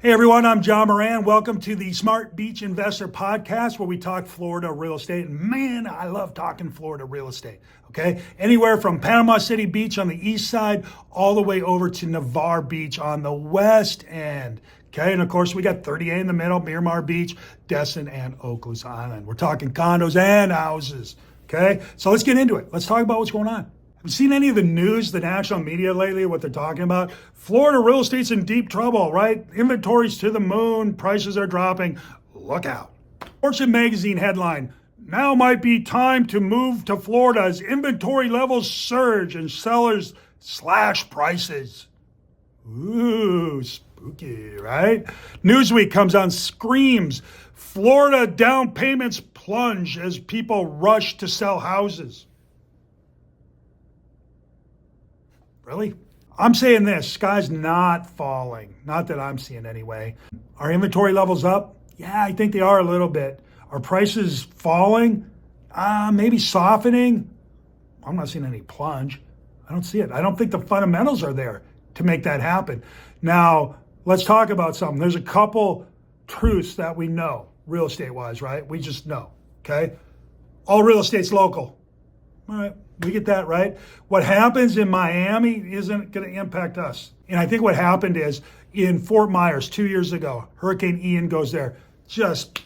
Hey everyone, I'm John Moran. Welcome to the Smart Beach Investor Podcast where we talk Florida real estate. And man, I love talking Florida real estate. Okay. Anywhere from Panama City Beach on the east side all the way over to Navarre Beach on the west end. Okay. And of course, we got 38 in the middle, Miramar Beach, Destin, and Oakland Island. We're talking condos and houses. Okay. So let's get into it. Let's talk about what's going on. Have you seen any of the news, the national media lately, what they're talking about? Florida real estate's in deep trouble, right? Inventory's to the moon, prices are dropping. Look out. Fortune magazine headline, now might be time to move to Florida as inventory levels surge and sellers slash prices. Ooh, spooky, right? Newsweek comes on, screams, Florida down payments plunge as people rush to sell houses. Really? I'm saying this, sky's not falling. Not that I'm seeing anyway. Are inventory levels up? Yeah, I think they are a little bit. Are prices falling? Maybe softening? I'm not seeing any plunge. I don't see it. I don't think the fundamentals are there to make that happen. Now, let's talk about something. There's a couple truths that we know, real estate-wise, right? We just know, okay? All real estate's local. All right. We get that, right? What happens in Miami isn't going to impact us. And I think what happened is in Fort Myers 2 years ago, Hurricane Ian goes there, just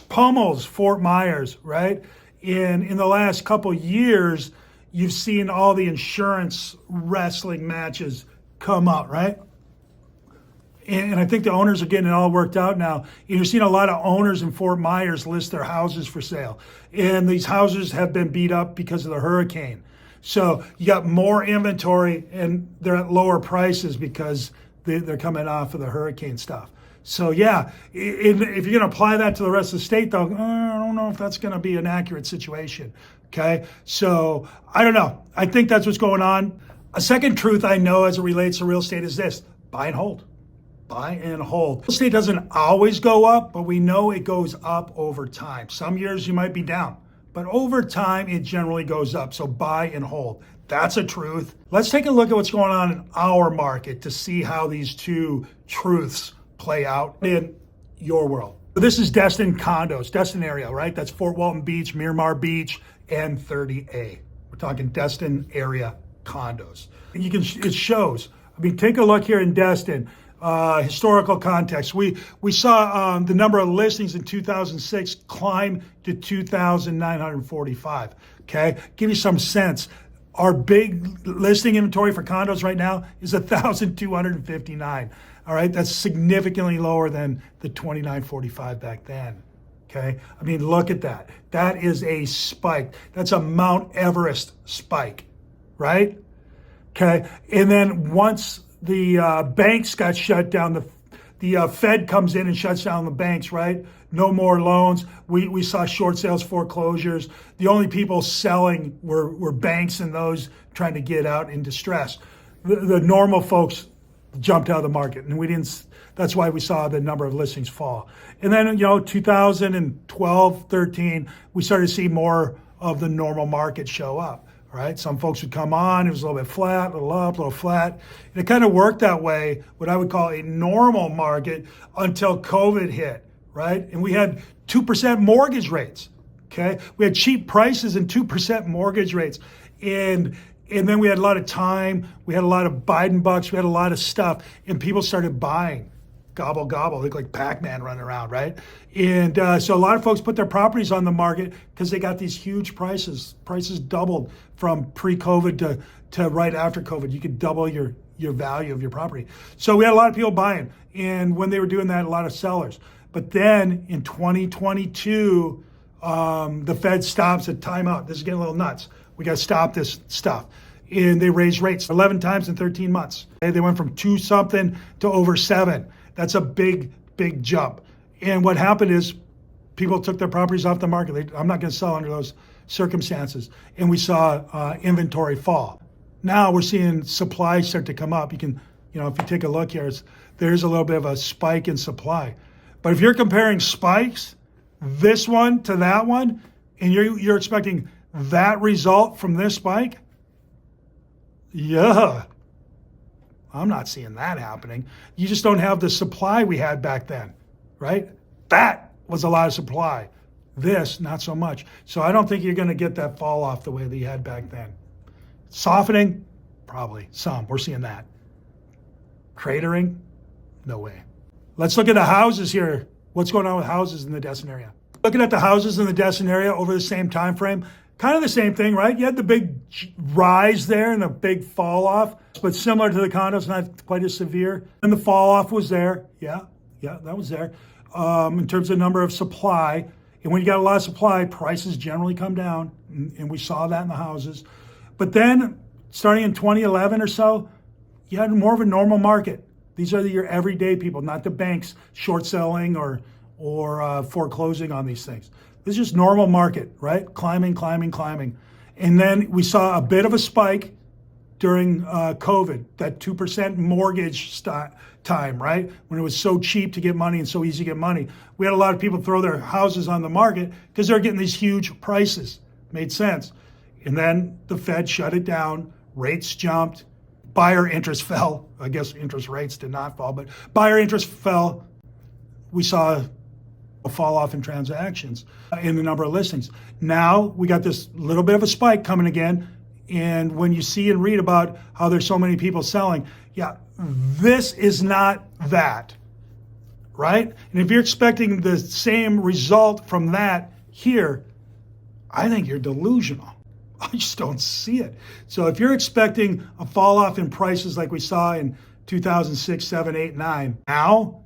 pummels Fort Myers, right? In the last couple years, you've seen all the insurance wrestling matches come out, right? And I think the owners are getting it all worked out now. You're seeing a lot of owners in Fort Myers list their houses for sale. And these houses have been beat up because of the hurricane. So you got more inventory and they're at lower prices because they're coming off of the hurricane stuff. So yeah, if you're going to apply that to the rest of the state, though, I don't know if that's going to be an accurate situation. Okay, so I don't know. I think that's what's going on. A second truth I know as it relates to real estate is this: buy and hold. Buy and hold. Real estate doesn't always go up, but we know it goes up over time. Some years you might be down, but over time it generally goes up. So buy and hold. That's a truth. Let's take a look at what's going on in our market to see how these two truths play out in your world. So this is Destin condos, Destin area, right? That's Fort Walton Beach, Miramar Beach, and 30A. We're talking Destin area condos. And it shows. I mean, take a look here in Destin. Historical context. We saw the number of listings in 2006 climb to 2,945. Okay, give you some sense. Our big listing inventory for condos right now is 1,259. All right, that's significantly lower than the 2,945 back then. Okay, I mean, look at that. That is a spike. That's a Mount Everest spike, right? Okay, and then once the banks got shut down, the Fed comes in and shuts down the banks, right? No more loans. We saw short sales, foreclosures. The only people selling were banks and those trying to get out in distress. The normal folks jumped out of the market, and we didn't. That's why we saw the number of listings fall. And then 2012, 13, we started to see more of the normal market show up. Right, some folks would come on, it was a little bit flat, a little up, a little flat. And it kind of worked that way, what I would call a normal market, until COVID hit, right? And we had 2% mortgage rates, okay? We had cheap prices and 2% mortgage rates. And then we had a lot of time, we had a lot of Biden bucks, we had a lot of stuff, and people started buying. Gobble, gobble, look like Pac-Man running around, right? And so a lot of folks put their properties on the market because they got these huge prices. Prices doubled from pre-COVID to right after COVID. You could double your value of your property. So we had a lot of people buying. And when they were doing that, a lot of sellers. But then in 2022, the Fed stops at timeout. This is getting a little nuts. We got to stop this stuff. And they raised rates 11 times in 13 months. They went from 2 something to over 7. That's a big, big jump. And what happened is people took their properties off the market. I'm not going to sell under those circumstances. And we saw inventory fall. Now we're seeing supply start to come up. You can, if you take a look here, there's a little bit of a spike in supply. But if you're comparing spikes, this one to that one, and you're expecting that result from this spike, yeah, I'm not seeing that happening. You just don't have the supply we had back then, right? That was a lot of supply. This, not so much. So I don't think you're going to get that fall off the way that you had back then. Softening, probably some. We're seeing that. Cratering, no way. Let's look at the houses here. What's going on with houses in the Destin area? Looking at the houses in the Destin area over the same time frame, kind of the same thing, right? You had the big rise there and the big fall off, but similar to the condos, not quite as severe. And the fall off was there. Yeah, that was there. In terms of number of supply. And when you got a lot of supply, prices generally come down. And we saw that in the houses. But then starting in 2011 or so, you had more of a normal market. These are your everyday people, not the banks short selling or foreclosing on these things. This is just normal market, right? Climbing. And then we saw a bit of a spike during COVID, that 2% mortgage time, right? When it was so cheap to get money and so easy to get money. We had a lot of people throw their houses on the market because they're getting these huge prices. Made sense. And then the Fed shut it down, rates jumped, buyer interest fell. I guess interest rates did not fall, but buyer interest fell. We saw a fall off in transactions in the number of listings. Now we got this little bit of a spike coming again. And when you see and read about how there's so many people selling, yeah, this is not that, right? And if you're expecting the same result from that here, I think you're delusional. I just don't see it. So if you're expecting a fall off in prices like we saw in 2006, 7, 8, 9, now,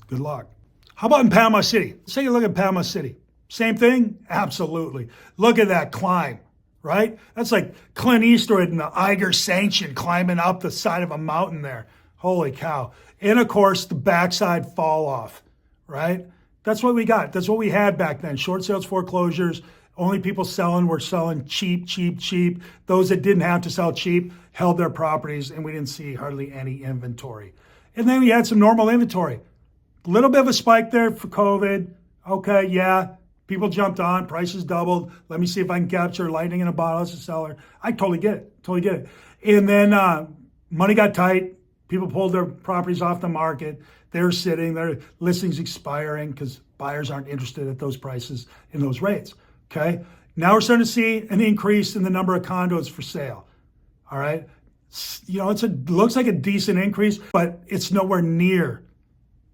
good luck. How about in Panama City? Let's take a look at Panama City. Same thing? Absolutely. Look at that climb, right? That's like Clint Eastwood and the Eiger Sanction climbing up the side of a mountain there. Holy cow. And of course, the backside fall off, right? That's what we got. That's what we had back then. Short sales, foreclosures, only people selling were selling cheap. Those that didn't have to sell cheap held their properties, and we didn't see hardly any inventory. And then we had some normal inventory. A little bit of a spike there for COVID. Okay, yeah. People jumped on, prices doubled. Let me see if I can capture lightning in a bottle as a seller. I totally get it. And then money got tight. People pulled their properties off the market. They're sitting, their listings expiring because buyers aren't interested at those prices and those rates, okay? Now we're starting to see an increase in the number of condos for sale, all right? You know, looks like a decent increase, but it's nowhere near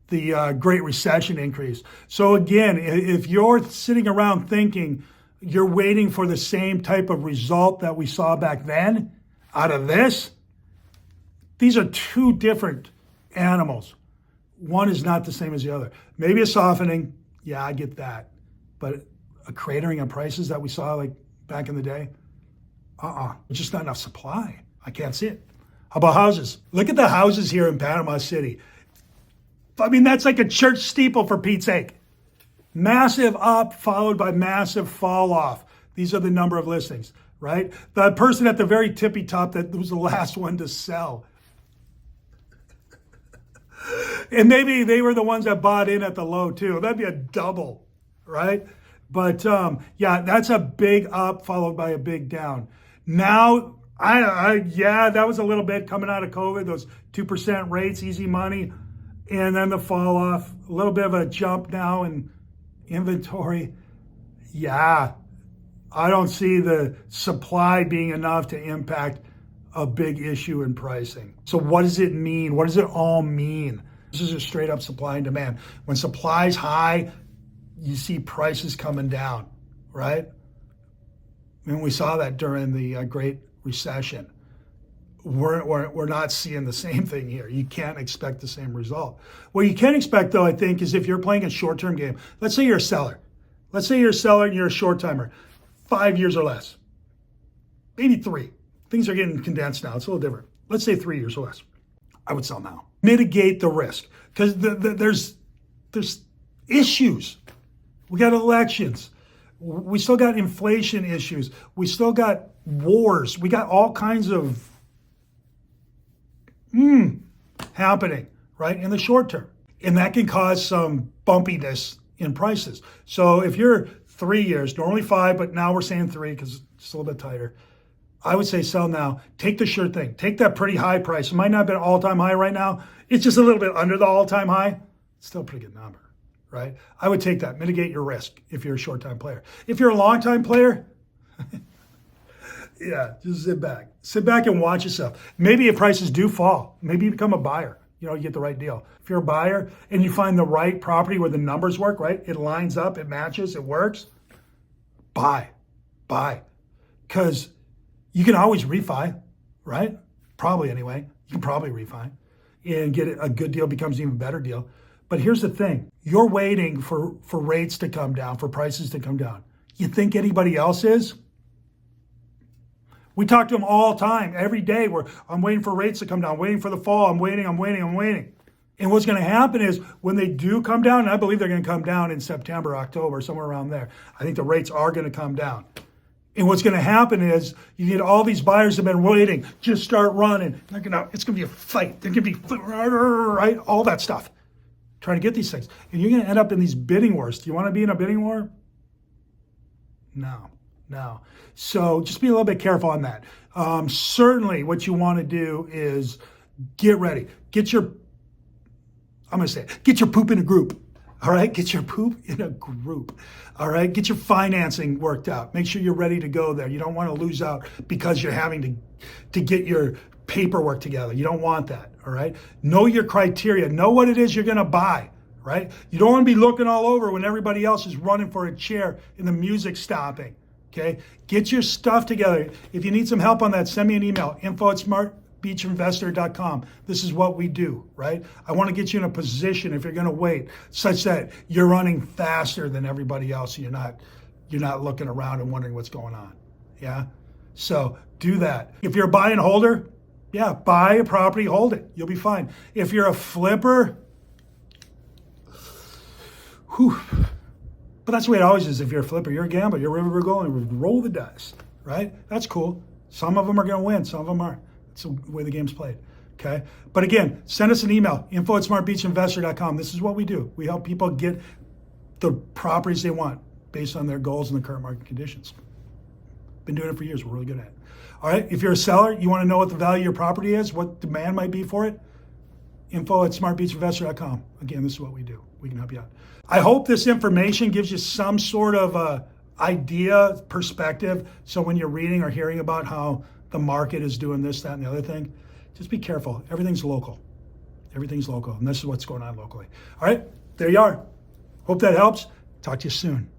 the Great Recession increase. So again, if you're sitting around thinking you're waiting for the same type of result that we saw back then out of this, these are two different animals. One is not the same as the other. Maybe a softening, yeah, I get that. But a cratering of prices that we saw like back in the day, There's just not enough supply. I can't see it. How about houses? Look at the houses here in Panama City. I mean, that's like a church steeple for Pete's sake. Massive up followed by massive fall off. These are the number of listings, right? The person at the very tippy top that was the last one to sell. And maybe they were the ones that bought in at the low too. That'd be a double, right? But yeah, that's a big up followed by a big down. Now, yeah, that was a little bit coming out of COVID, those 2% rates, easy money. And then the fall off, a little bit of a jump now in inventory. Yeah, I don't see the supply being enough to impact a big issue in pricing. So what does it mean? What does it all mean? This is a straight up supply and demand. When supply's high, you see prices coming down, right? And we saw that during the Great Recession. We're not seeing the same thing here. You can't expect the same result. What you can expect, though, I think, is if you're playing a short-term game. Let's say you're a seller. Let's say you're a seller and you're a short-timer. 5 years or less. Maybe 3. Things are getting condensed now. It's a little different. Let's say 3 years or less. I would sell now. Mitigate the risk. Because there's issues. We got elections. We still got inflation issues. We still got wars. We got all kinds of happening, right, in the short term. And that can cause some bumpiness in prices. So if you're 3 years, normally 5, but now we're saying 3 because it's a little bit tighter, I would say sell now. Take the sure thing. Take that pretty high price. It might not have been an all-time high right now. It's just a little bit under the all-time high. It's still a pretty good number, right? I would take that. Mitigate your risk if you're a short-time player. If you're a long-time player, yeah, just sit back. Sit back and watch yourself. Maybe if prices do fall, maybe you become a buyer. You get the right deal. If you're a buyer and you find the right property where the numbers work, right? It lines up, it matches, it works. Buy. Because you can always refi, right? Probably anyway. You can probably refi and get a good deal becomes an even better deal. But here's the thing. You're waiting for rates to come down, for prices to come down. You think anybody else is? We talk to them all the time, every day, where I'm waiting for rates to come down, waiting for the fall, I'm waiting. And what's going to happen is when they do come down, and I believe they're going to come down in September, October, somewhere around there. I think the rates are going to come down. And what's going to happen is you get all these buyers have been waiting, just start running. It's going to be a fight. They're going to be, right? All that stuff. Trying to get these things. And you're going to end up in these bidding wars. Do you want to be in a bidding war? No. So just be a little bit careful on that. Certainly what you want to do is get ready. Get your poop in a group. All right? Get your poop in a group. All right? Get your financing worked out. Make sure you're ready to go there. You don't want to lose out because you're having to get your paperwork together. You don't want that. All right? Know your criteria. Know what it is you're going to buy. Right? You don't want to be looking all over when everybody else is running for a chair and the music's stopping. Okay? Get your stuff together. If you need some help on that, send me an email, info@smartbeachinvestor.com. This is what we do, right? I want to get you in a position, if you're going to wait, such that you're running faster than everybody else. And you're not looking around and wondering what's going on. Yeah? So do that. If you're a buy and holder, yeah, buy a property, hold it. You'll be fine. If you're a flipper, but that's the way it always is. If you're a flipper, you're a gambler, you're a river going to roll the dice, right? That's cool. Some of them are going to win, some of them aren't. That's the way the game's played, okay? But again, send us an email, info@smartbeachinvestor.com. This is what we do. We help people get the properties they want based on their goals and the current market conditions. Been doing it for years. We're really good at it. All right, if you're a seller, you want to know what the value of your property is, what demand might be for it, info@smartbeachinvestor.com. Again, this is what we do. We can help you out. I hope this information gives you some sort of idea, perspective. So when you're reading or hearing about how the market is doing this, that, and the other thing, just be careful. Everything's local. And this is what's going on locally. All right, there you are. Hope that helps. Talk to you soon.